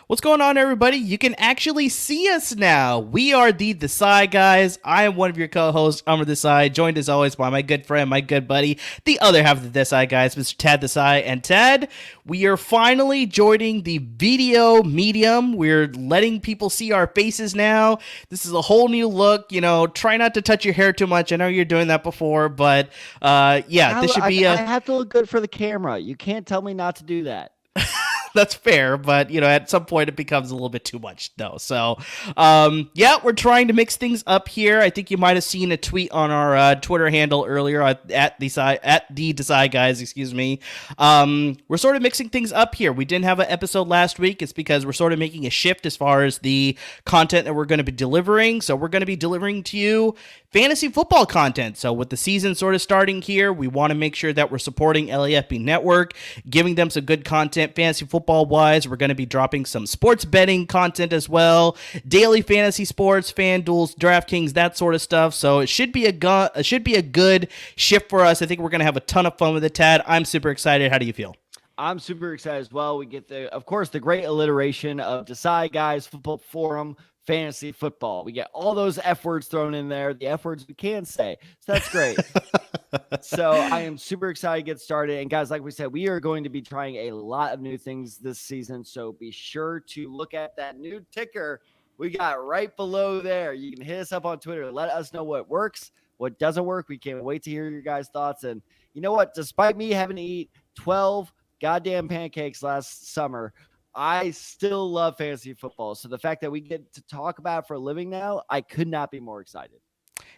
What's going on, everybody? You can actually see us now. We are the Desai guys. I am one of your co-hosts, Amar and Desai, joined as always by my good friend, my good buddy, the other half of the Desai guys, Mr. Tad Desai. And Tad, we are finally joining the video medium. We're letting people see our faces now. This is a whole new look. Try not to touch your hair too much. I know you're doing that before, but this should be I have to look good for the camera. You can't tell me not to do that. That's fair, but at some point it becomes a little bit too much though. So we're trying to mix things up here. I think you might have seen a tweet on our Twitter handle earlier at the Desai guys, excuse me. We're sort of mixing things up here. We didn't have an episode last week. It's because we're sort of making a shift as far as the content that we're going to be delivering. So we're going to be delivering to you fantasy football content. So with the season sort of starting here, we want to make sure that we're supporting LAFB Network, giving them some good content fantasy football wise. We're going to be dropping some sports betting content as well, daily fantasy sports, FanDuels, DraftKings, that sort of stuff. So it should be a good shift for us. I think we're going to have a ton of fun with it, Tad. I'm super excited. How do you feel? I'm super excited as well. We get of course, the great alliteration of Desai Guys Football Forum Fantasy Football. We get all those F words thrown in there, the F words we can say. So that's great. So I am super excited to get started. And guys, like we said, we are going to be trying a lot of new things this season. So be sure to look at that new ticker we got right below there. You can hit us up on Twitter. Let us know what works, what doesn't work. We can't wait to hear your guys' thoughts. And you know what? Despite me having to eat 12 goddamn pancakes last summer, I still love fantasy football. So the fact that we get to talk about it for a living now, I could not be more excited.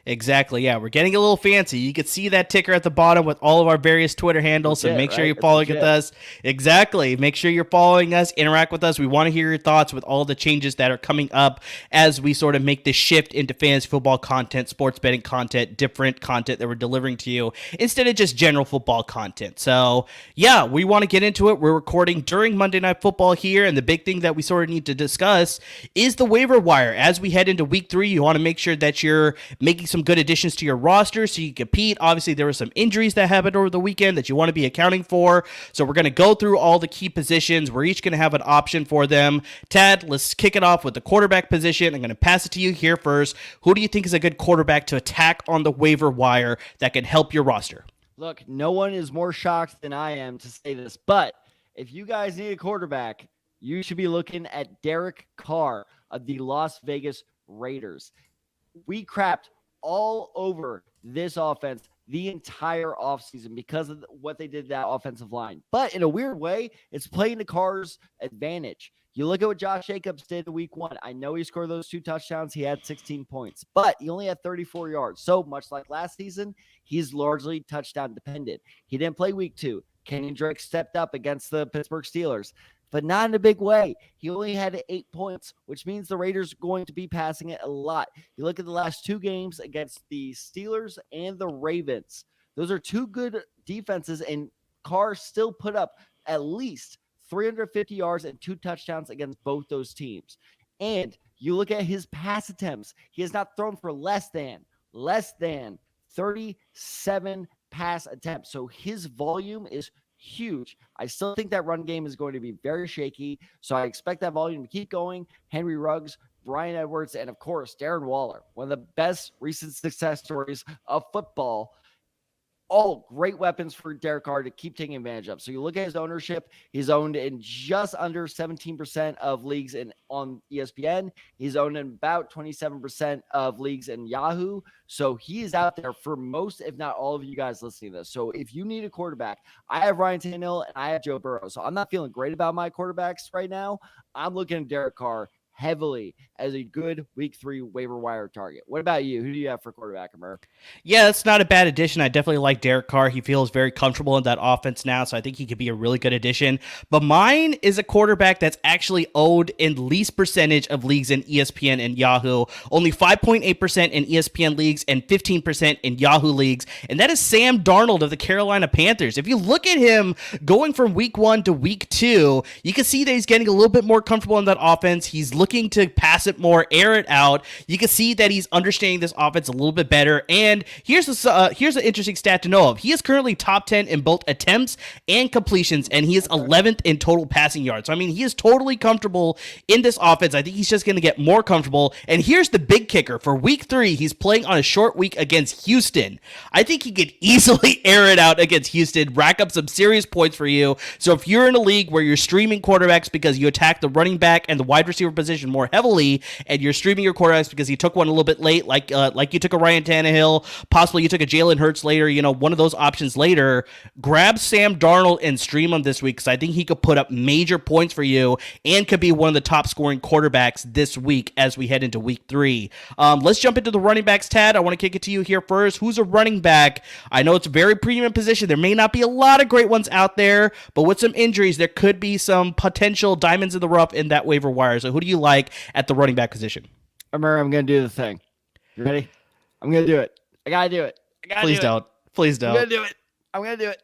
Exactly. Yeah, we're getting a little fancy. You can see that ticker at the bottom with all of our various Twitter handles. So make sure you're following us. Exactly. Make sure you're following us. Interact with us. We want to hear your thoughts with all the changes that are coming up as we sort of make this shift into fantasy football content, sports betting content, different content that we're delivering to you instead of just general football content. So yeah, we want to get into it. We're recording during Monday Night Football here, and the big thing that we sort of need to discuss is the waiver wire. As we head into week 3, you want to make sure that you're making some good additions to your roster so you compete. Obviously, there were some injuries that happened over the weekend that you want to be accounting for. So we're going to go through all the key positions. We're each going to have an option for them. Tad, let's kick it off with the quarterback position. I'm going to pass it to you here first. Who do you think is a good quarterback to attack on the waiver wire that can help your roster? Look, no one is more shocked than I am to say this, but if you guys need a quarterback, you should be looking at Derek Carr of the Las Vegas Raiders. We crapped all over this offense the entire offseason because of what they did to that offensive line. But in a weird way, it's playing the Carr's advantage. You look at what Josh Jacobs did in week 1. I know he scored those 2 touchdowns. He had 16 points, but he only had 34 yards. So much like last season, he's largely touchdown dependent. He didn't play week 2. Kenyon Drake stepped up against the Pittsburgh Steelers, but not in a big way. He only had 8 points, which means the Raiders are going to be passing it a lot. You look at the last 2 games against the Steelers and the Ravens. Those are 2 good defenses, and Carr still put up at least 350 yards and 2 touchdowns against both those teams. And you look at his pass attempts. He has not thrown for less than 37 pass attempts. So his volume is huge. I still think that run game is going to be very shaky, so I expect that volume to keep going. Henry Ruggs, Bryan Edwards, and of course, Darren Waller, one of the best recent success stories of football. All great weapons for Derek Carr to keep taking advantage of. So you look at his ownership, he's owned in just under 17% of leagues on ESPN. He's owned in about 27% of leagues in Yahoo. So he is out there for most, if not all of you guys listening to this. So if you need a quarterback, I have Ryan Tannehill and I have Joe Burrow. So I'm not feeling great about my quarterbacks right now. I'm looking at Derek Carr heavily as a good week 3 waiver wire target. What about you? Who do you have for quarterback, Amar? Yeah, that's not a bad addition. I definitely like Derek Carr. He feels very comfortable in that offense now, so I think he could be a really good addition. But mine is a quarterback that's actually owned in least percentage of leagues in ESPN and Yahoo. Only 5.8% in ESPN leagues and 15% in Yahoo leagues. And that is Sam Darnold of the Carolina Panthers. If you look at him going from week 1 to week 2, you can see that he's getting a little bit more comfortable in that offense. He's looking looking to pass it more, air it out. You can see that he's understanding this offense a little bit better. And here's an interesting stat to know of. He is currently top 10 in both attempts and completions, and he is 11th in total passing yards. So, I mean, he is totally comfortable in this offense. I think he's just going to get more comfortable. And here's the big kicker. For week 3, he's playing on a short week against Houston. I think he could easily air it out against Houston, rack up some serious points for you. So if you're in a league where you're streaming quarterbacks because you attack the running back and the wide receiver position more heavily, and you're streaming your quarterbacks because you took one a little bit late, like you took a Ryan Tannehill, possibly you took a Jalen Hurts later, one of those options later, grab Sam Darnold and stream him this week, because I think he could put up major points for you and could be one of the top scoring quarterbacks this week as we head into week 3. Let's jump into the running backs, Tad. I want to kick it to you here first. Who's a running back? I know it's a very premium position. There may not be a lot of great ones out there, but with some injuries, there could be some potential diamonds in the rough in that waiver wire. So who do you like at the running back position? Amar, I'm going to do the thing. You ready? I'm going to do it. I got to do it. Please don't. Please don't. I'm going to do it. I'm going to do it.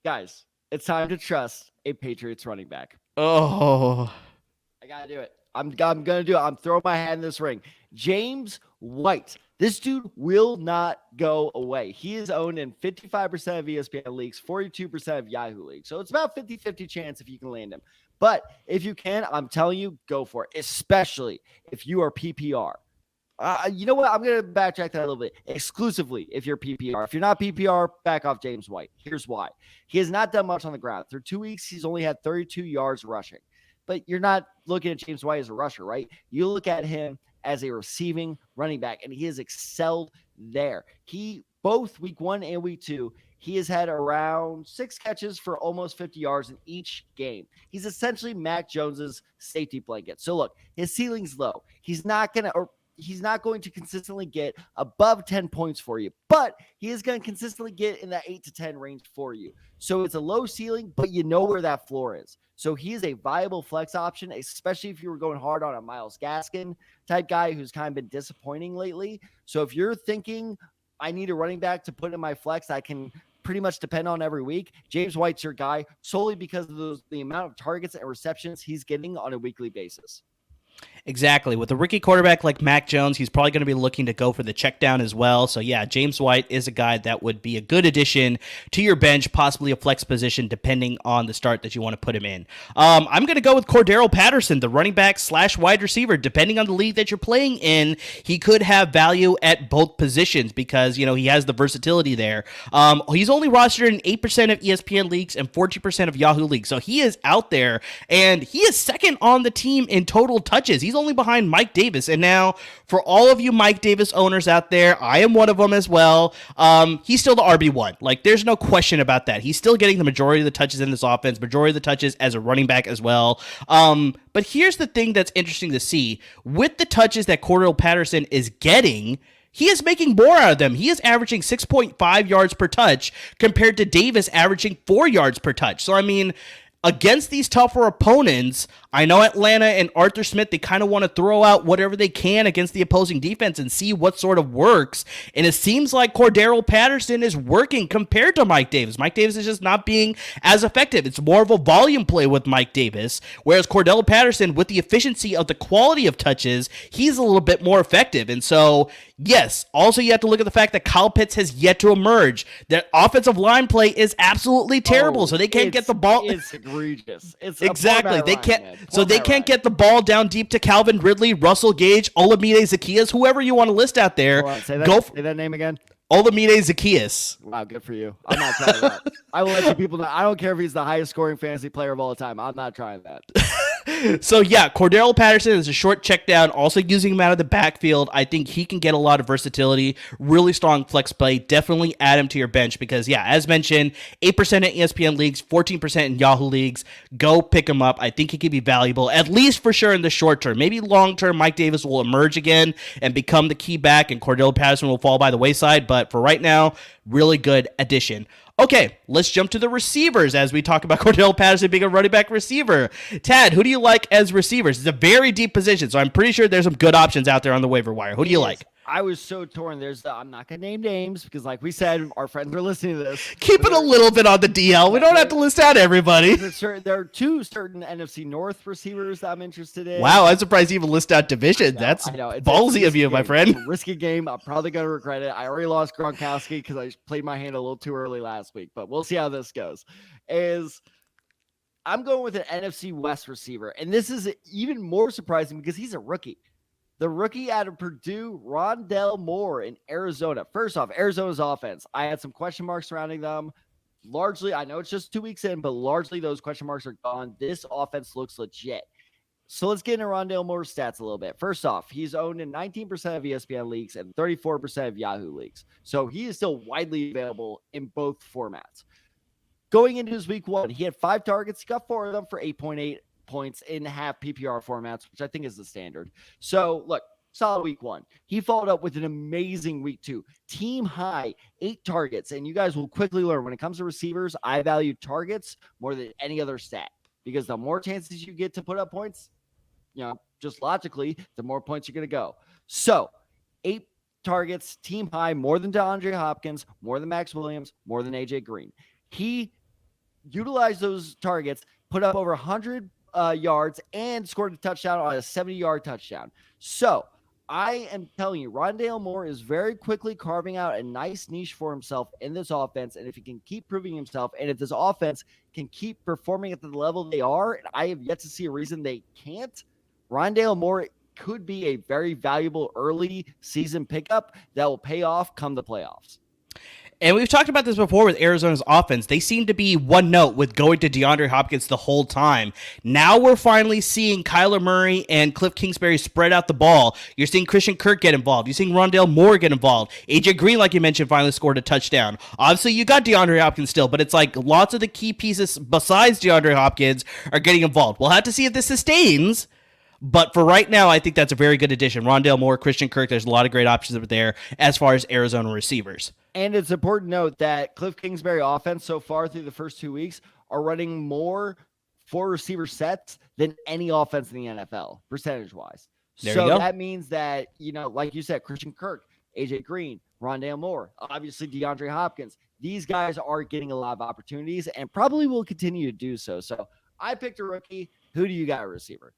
Guys, it's time to trust a Patriots running back. Oh. I got to do it. I'm going to do it. I'm throwing my hat in this ring. James White. This dude will not go away. He is owned in 55% of ESPN leagues, 42% of Yahoo leagues. So it's about 50-50 chance if you can land him. But if you can, I'm telling you, go for it, especially if you are PPR. You know what? I'm going to backtrack that a little bit. Exclusively if you're PPR. If you're not PPR, back off James White. Here's why. He has not done much on the ground. Through 2 weeks, he's only had 32 yards rushing. But you're not looking at James White as a rusher, right? You look at him as a receiving running back, and he has excelled there. Both week 1 and week 2, he has had around 6 catches for almost 50 yards in each game. He's essentially Mac Jones's safety blanket. So look, his ceiling's low. He's not going to consistently get above 10 points for you, but he is going to consistently get in that 8 to 10 range for you. So it's a low ceiling, but you know where that floor is. So he is a viable flex option, especially if you were going hard on a Myles Gaskin type guy who's kind of been disappointing lately. So if you're thinking, I need a running back to put in my flex I can pretty much depend on every week, James White's your guy solely because of the amount of targets and receptions he's getting on a weekly basis. Exactly. With a rookie quarterback like Mac Jones, he's probably going to be looking to go for the check down as well. So yeah, James White is a guy that would be a good addition to your bench, possibly a flex position, depending on the start that you want to put him in. I'm going to go with Cordarrelle Patterson, the running back / wide receiver. Depending on the league that you're playing in, he could have value at both positions because, he has the versatility there. He's only rostered in 8% of ESPN leagues and 40% of Yahoo leagues. So he is out there, and he is second on the team in total touches. He's only behind Mike Davis. And now, for all of you Mike Davis owners out there, I am one of them as well. He's still the RB1. Like, there's no question about that. He's still getting the majority of the touches in this offense, majority of the touches as a running back as well. But here's the thing that's interesting to see. With the touches that Cordarrelle Patterson is getting, he is making more out of them. He is averaging 6.5 yards per touch compared to Davis averaging 4 yards per touch. So, I mean, against these tougher opponents, I know Atlanta and Arthur Smith, they kind of want to throw out whatever they can against the opposing defense and see what sort of works. And it seems like Cordarrelle Patterson is working compared to Mike Davis. Mike Davis is just not being as effective. It's more of a volume play with Mike Davis, whereas Cordarrelle Patterson, with the efficiency of the quality of touches, he's a little bit more effective. And so, yes, also you have to look at the fact that Kyle Pitts has yet to emerge. Their offensive line play is absolutely terrible, so they can't get the ball. It's egregious. It's exactly. They can't. So they can't get the ball down deep to Calvin Ridley, Russell Gage, Olamide Zaccheaus, whoever you want to list out there. Say that name again. Olamide Zaccheaus. Wow, good for you. I'm not trying that. I will let you people know. I don't care if he's the highest scoring fantasy player of all time. I'm not trying that. So yeah, Cordarrelle Patterson is a short check down, also using him out of the backfield. I think he can get a lot of versatility, really strong flex play. Definitely add him to your bench because, yeah, as mentioned, 8% in ESPN leagues, 14% in Yahoo leagues. Go pick him up. I think he could be valuable, at least for sure in the short term. Maybe long term, Mike Davis will emerge again and become the key back, and Cordarrelle Patterson will fall by the wayside. But for right now, really good addition. Okay, let's jump to the receivers as we talk about Cordarrelle Patterson being a running back receiver. Tad, who do you like as receivers? It's a very deep position, so I'm pretty sure there's some good options out there on the waiver wire. Who do you like? I was so torn. I'm not going to name names because, like we said, our friends are listening to this. Keep it a little bit on the DL. We don't have to list out everybody. There are two certain NFC North receivers that I'm interested in. Wow, I'm surprised you even list out division. That's ballsy of you, my friend. It's a risky game. I'm probably going to regret it. I already lost Gronkowski because I played my hand a little too early last week, but we'll see how this goes. I'm going with an NFC West receiver, and this is even more surprising because he's a rookie. The rookie out of Purdue, Rondale Moore in Arizona. First off, Arizona's offense. I had some question marks surrounding them. Largely, I know it's just 2 weeks in, but largely those question marks are gone. This offense looks legit. So let's get into Rondale Moore's stats a little bit. First off, he's owned in 19% of ESPN leagues and 34% of Yahoo leagues. So he is still widely available in both formats. Going into his week 1, he had 5 targets. He got 4 of them for 8.8 points in half PPR formats, which I think is the standard. So look, solid week 1. He followed up with an amazing week 2. Team high, 8 targets. And you guys will quickly learn when it comes to receivers, I value targets more than any other stat because the more chances you get to put up points, just logically, the more points you're going to go. So 8 targets, team high, more than DeAndre Hopkins, more than Max Williams, more than AJ Green. He utilized those targets, put up over 100 yards, and scored a touchdown on a 70-yard touchdown. So I am telling you, Rondale Moore is very quickly carving out a nice niche for himself in this offense. And if he can keep proving himself, and if this offense can keep performing at the level they are, and I have yet to see a reason they can't, Rondale Moore could be a very valuable early season pickup that will pay off come the playoffs. And we've talked about this before with Arizona's offense. They seem to be one note with going to DeAndre Hopkins the whole time. Now we're finally seeing Kyler Murray and Cliff Kingsbury spread out the ball. You're seeing Christian Kirk get involved. You're seeing Rondale Moore get involved. AJ Green, like you mentioned, finally scored a touchdown. Obviously, you got DeAndre Hopkins still, but it's like lots of the key pieces besides DeAndre Hopkins are getting involved. We'll have to see if this sustains. But for right now, I think that's a very good addition. Rondale Moore, Christian Kirk, there's a lot of great options over there as far as Arizona receivers. And it's important to note that Cliff Kingsbury offense so far through the first 2 weeks are running more 4 receiver sets than any offense in the NFL, percentage-wise. So that means that, like you said, Christian Kirk, AJ Green, Rondale Moore, obviously DeAndre Hopkins, these guys are getting a lot of opportunities and probably will continue to do so. So I picked a rookie. Who do you got a receiver?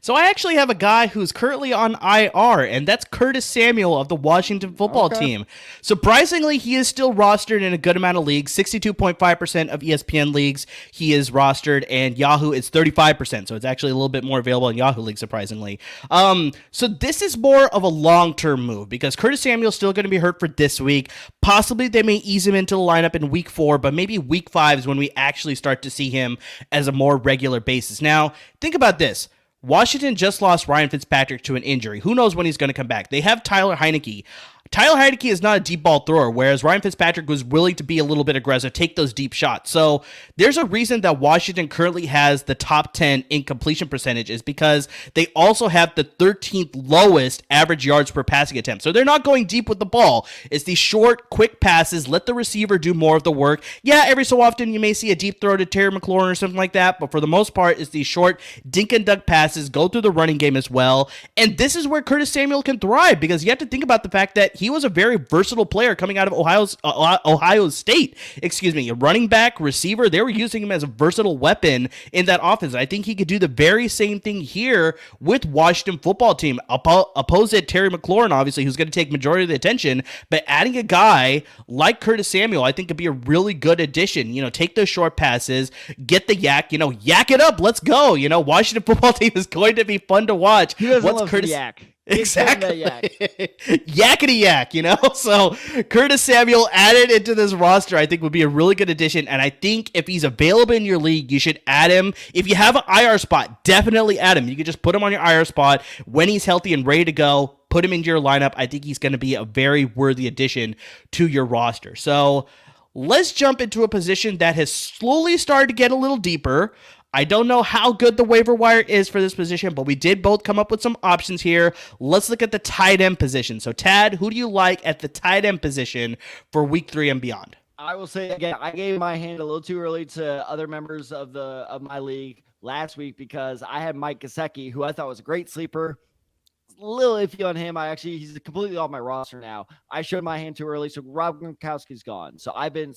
So I actually have a guy who's currently on IR, and that's Curtis Samuel of the Washington football team. Surprisingly, he is still rostered in a good amount of leagues. 62.5% of ESPN leagues he is rostered, and Yahoo is 35%. So it's actually a little bit more available in Yahoo leagues, surprisingly. So this is more of a long-term move because Curtis Samuel's still going to be hurt for this week. Possibly they may ease him into the lineup in week 4, but maybe week 5 is when we actually start to see him as a more regular basis. Now, think about this. Washington just lost Ryan Fitzpatrick to an injury. Who knows when he's going to come back? They have Tyler Heineke. Tyler Heineke is not a deep ball thrower, whereas Ryan Fitzpatrick was willing to be a little bit aggressive, take those deep shots. So there's a reason that Washington currently has the top 10 in completion percentage is because they also have the 13th lowest average yards per passing attempt. So they're not going deep with the ball. It's these short, quick passes. Let the receiver do more of the work. Yeah, every so often you may see a deep throw to Terry McLaurin or something like that, but for the most part, it's these short dink and dunk passes, go through the running game as well. And this is where Curtis Samuel can thrive because you have to think about the fact that he was a very versatile player coming out of Ohio State. A running back, receiver. They were using him as a versatile weapon in that offense. I think he could do the very same thing here with Washington football team. Opposite Terry McLaurin, obviously, who's going to take majority of the attention, but adding a guy like Curtis Samuel, I think could be a really good addition. Take those short passes, get the yak, yak it up. Let's go. Washington football team is going to be fun to watch. What's Curtis yak? Exactly. Yakety yak, So Curtis Samuel added into this roster, I think would be a really good addition. And I think if he's available in your league, you should add him. If you have an IR spot, definitely add him. You can just put him on your IR spot when he's healthy and ready to go. Put him into your lineup. I think he's going to be a very worthy addition to your roster. So let's jump into a position that has slowly started to get a little deeper. I don't know how good the waiver wire is for this position, but we did both come up with some options here. Let's look at the tight end position. So, Tad, who do you like at the tight end position for week 3 and beyond? I will say, again, I gave my hand a little too early to other members of my league last week because I had Mike Gesicki, who I thought was a great sleeper. a little iffy on him. He's completely off my roster now. I showed my hand too early, so Rob Gronkowski's gone. So I've been,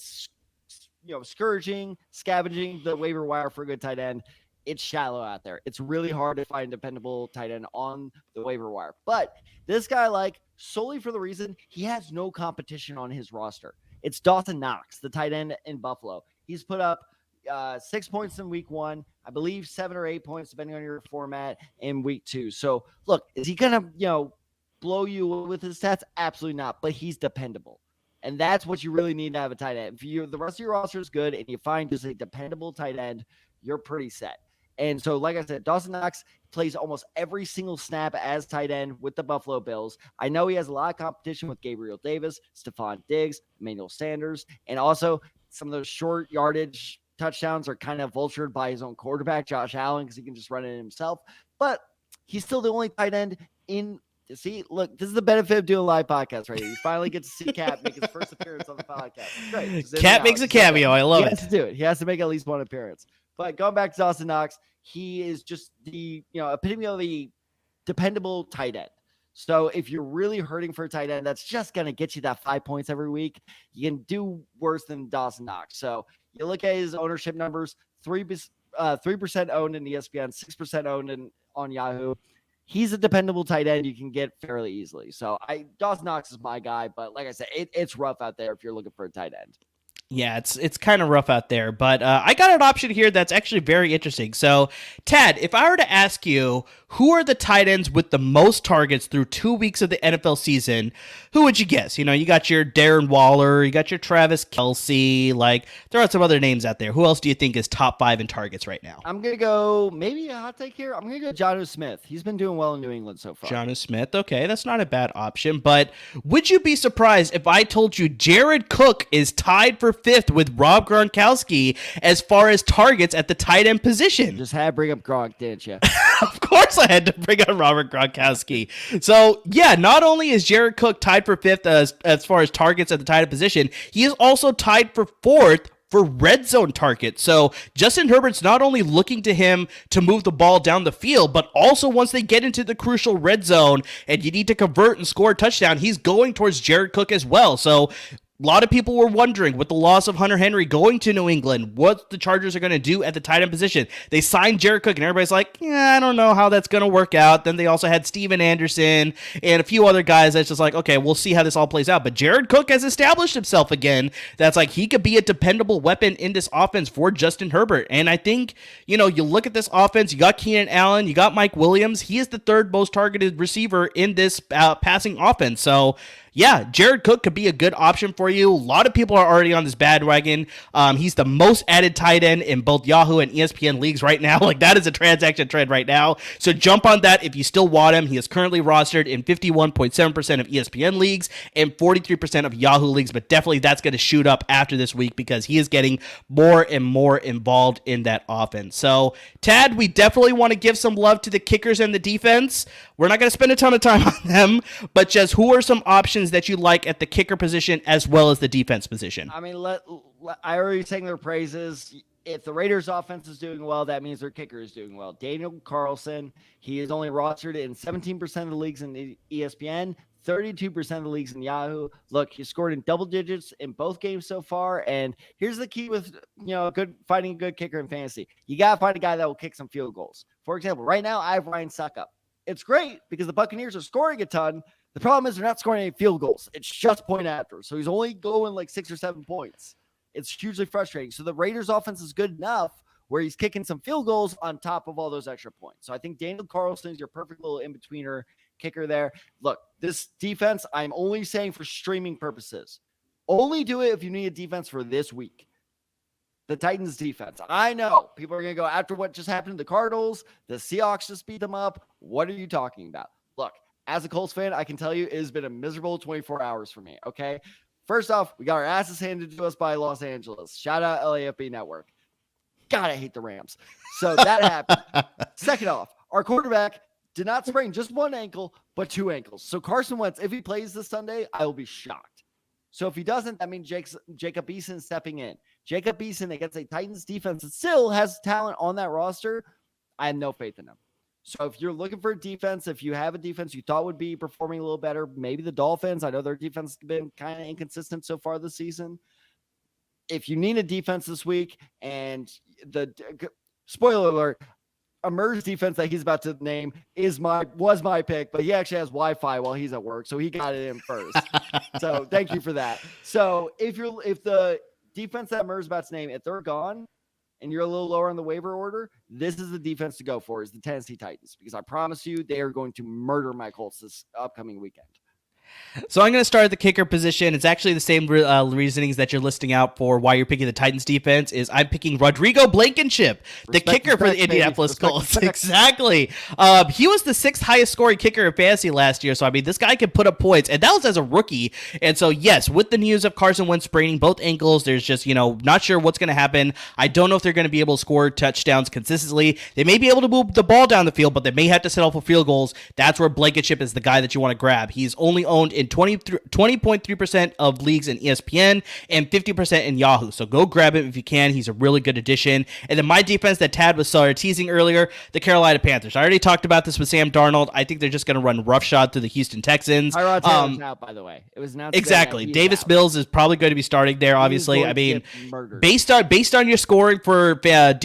scavenging the waiver wire for a good tight end. It's shallow out there. It's really hard to find dependable tight end on the waiver wire. But this guy, solely for the reason he has no competition on his roster. It's Dawson Knox, the tight end in Buffalo. He's put up 6 points in week 1, I believe 7 or 8 points, depending on your format, in week 2. So look, is he going to, blow you with his stats? Absolutely not. But he's dependable. And that's what you really need to have a tight end. If the rest of your roster is good and you find just a dependable tight end, you're pretty set. And so, like I said, Dawson Knox plays almost every single snap as tight end with the Buffalo Bills. I know he has a lot of competition with Gabriel Davis, Stephon Diggs, Emmanuel Sanders, and also some of those short yardage touchdowns are kind of vultured by his own quarterback, Josh Allen, because he can just run it himself. But he's still the only tight end in. See, look, this is the benefit of doing a live podcast right here. You finally get to see Cap make his first appearance on the podcast. Great. Cap makes a cameo. I love it. He has to do it. He has to make at least one appearance. But going back to Dawson Knox, he is just the epitome of the dependable tight end. So if you're really hurting for a tight end, that's just going to get you that 5 points every week. You can do worse than Dawson Knox. So you look at his ownership numbers, 3% owned in ESPN, 6% owned on Yahoo. He's a dependable tight end you can get fairly easily. So Dawson Knox is my guy, but like I said, it's rough out there if you're looking for a tight end. Yeah, it's kind of rough out there, but I got an option here that's actually very interesting. So, Tad, if I were to ask you who are the tight ends with the most targets through 2 weeks of the NFL season, who would you guess? You got your Darren Waller, you got your Travis Kelce, throw out some other names out there. Who else do you think is top 5 in targets right now? I'm going to go, maybe a hot take here. I'm going to go Jonnu Smith. He's been doing well in New England so far. Jonnu Smith, okay, that's not a bad option, but would you be surprised if I told you Jared Cook is tied for 5th with Rob Gronkowski as far as targets at the tight end position? Just had to bring up Gronk, didn't you? Of course I had to bring up Robert Gronkowski. So, yeah, not only is Jared Cook tied for 5th as far as targets at the tight end position, he is also tied for 4th for red zone targets. So Justin Herbert's not only looking to him to move the ball down the field, but also once they get into the crucial red zone and you need to convert and score a touchdown, he's going towards Jared Cook as well. So a lot of people were wondering, with the loss of Hunter Henry going to New England, what the Chargers are going to do at the tight end position. They signed Jared Cook, and everybody's like, yeah, I don't know how that's going to work out. Then they also had Steven Anderson and a few other guys that's just like, okay, we'll see how this all plays out. But Jared Cook has established himself again. That's like he could be a dependable weapon in this offense for Justin Herbert. And I think, you look at this offense, you got Keenan Allen, you got Mike Williams. He is the 3rd most targeted receiver in this passing offense. So, yeah, Jared Cook could be a good option for you. A lot of people are already on this bandwagon. He's the most added tight end in both Yahoo and ESPN leagues right now. That is a transaction trend right now. So jump on that if you still want him. He is currently rostered in 51.7% of ESPN leagues and 43% of Yahoo leagues. But definitely that's going to shoot up after this week because he is getting more and more involved in that offense. So, Tad, we definitely want to give some love to the kickers and the defense. We're not going to spend a ton of time on them, but just who are some options that you like at the kicker position as well as the defense position? I mean, I already sang their praises. If the Raiders offense is doing well, that means their kicker is doing well. Daniel Carlson, he is only rostered in 17% of the leagues in ESPN, 32% of the leagues in Yahoo. Look, he scored in double digits in both games so far. And here's the key with, finding a good kicker in fantasy. You got to find a guy that will kick some field goals. For example, right now I have Ryan Suckup. It's great because the Buccaneers are scoring a ton. The problem is they're not scoring any field goals. It's just point after. So he's only going 6 or 7 points. It's hugely frustrating. So the Raiders offense is good enough where he's kicking some field goals on top of all those extra points. So I think Daniel Carlson is your perfect little in-betweener kicker there. Look, this defense, I'm only saying for streaming purposes. Only do it if you need a defense for this week. The Titans defense. I know people are going to go after what just happened to the Cardinals. The Seahawks just beat them up. What are you talking about? Look, as a Colts fan, I can tell you it has been a miserable 24 hours for me. Okay. First off, we got our asses handed to us by Los Angeles. Shout out LAFB Network. God, I hate the Rams. So that happened. Second off, our quarterback did not sprain just one ankle, but 2 ankles. So Carson Wentz, if he plays this Sunday, I will be shocked. So if he doesn't, that means Jacob Eason stepping in. Jacob Eason against a Titans defense that still has talent on that roster. I have no faith in him. So if you're looking for a defense, if you have a defense you thought would be performing a little better, maybe the Dolphins. I know their defense has been kind of inconsistent so far this season. If you need a defense this week, and the spoiler alert, Amar's defense that he's about to name was my pick, but he actually has Wi-Fi while he's at work, so he got it in first. So thank you for that. So if the defense that Amar's about to name, if they're gone and you're a little lower on the waiver order, this is the defense to go for, is the Tennessee Titans, because I promise you they are going to murder my Colts this upcoming weekend. So I'm going to start at the kicker position. It's actually the same reasonings that you're listing out for why you're picking the Titans defense. Is I'm picking Rodrigo Blankenship, the kicker for the Indianapolis Colts. Exactly. He was the 6th highest scoring kicker in fantasy last year. So, I mean, this guy can put up points, and that was as a rookie. And so, yes, with the news of Carson Wentz spraining both ankles, there's just, not sure what's going to happen. I don't know if they're going to be able to score touchdowns consistently. They may be able to move the ball down the field, but they may have to settle for field goals. That's where Blankenship is the guy that you want to grab. He's only owned in 20.3% of leagues in ESPN and 50% in Yahoo. So go grab him if you can. He's a really good addition. And then my defense that Tad was teasing earlier, the Carolina Panthers. I already talked about this with Sam Darnold. I think they're just going to run roughshod through the Houston Texans. Tyrod Taylor's out, by the way. It was announced. Exactly. Davis Mills is probably going to be starting there, obviously. I mean, based on your scoring for the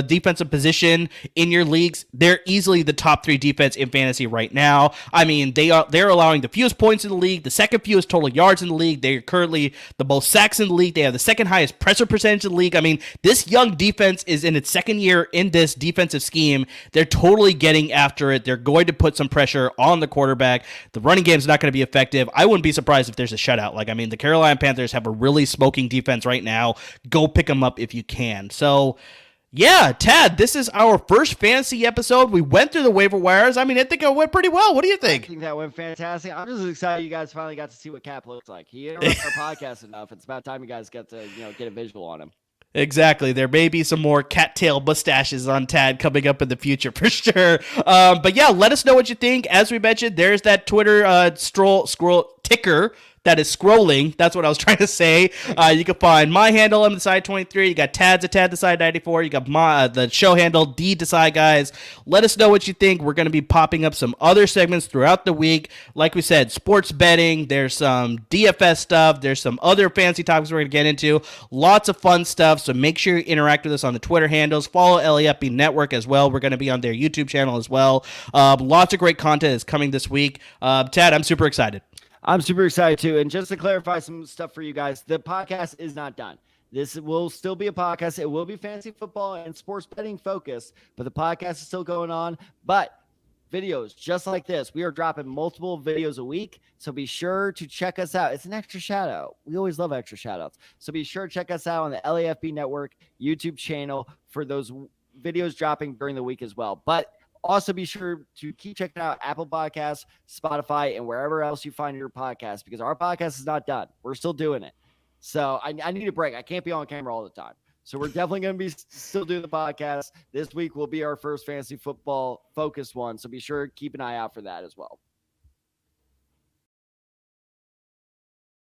defensive position in your leagues, they're easily the top 3 defense in fantasy right now. I mean, they're allowing the fewest points in the league, the second fewest total yards in the league. They're currently the most sacks in the league. They have the second highest pressure percentage in the league. I mean, this young defense is in its second year in this defensive scheme. They're totally getting after it. They're going to put some pressure on the quarterback. The running game is not going to be effective. I wouldn't be surprised if there's a shutout. The Carolina Panthers have a really smoking defense right now. Go pick them up if you can. So, yeah, Tad, this is our first fantasy episode. We went through the waiver wires. I mean, I think it went pretty well. What do you think? I think that went fantastic. I'm just excited you guys finally got to see what Cap looks like. He interrupted our podcast enough. It's about time you guys get to get a visual on him. Exactly. There may be some more cattail mustaches on Tad coming up in the future for sure. But yeah, let us know what you think. As we mentioned, there's that Twitter scroll ticker that is scrolling. That's what I was trying to say. You can find my handle, Desai23. You got Tad's at TadDesai94. You got the show handle, Desai guys. Let us know what you think. We're going to be popping up some other segments throughout the week. Like we said, sports betting. There's some DFS stuff. There's some other fancy topics we're going to get into. Lots of fun stuff. So make sure you interact with us on the Twitter handles. Follow LAFB Network as well. We're going to be on their YouTube channel as well. Lots of great content is coming this week. Tad, I'm super excited. I'm super excited too. And just to clarify some stuff for you guys, the podcast is not done. This will still be a podcast. It will be fantasy football and sports betting focused, but the podcast is still going on. But videos just like this, we are dropping multiple videos a week. So be sure to check us out. It's an extra shout out. We always love extra shout outs. So be sure to check us out on the LAFB Network YouTube channel for those videos dropping during the week as well. But also, be sure to keep checking out Apple Podcasts, Spotify, and wherever else you find your podcast, because our podcast is not done. We're still doing it. So I need a break. I can't be on camera all the time. So we're definitely going to be still doing the podcast. This week will be our first fantasy football focused one. So be sure to keep an eye out for that as well.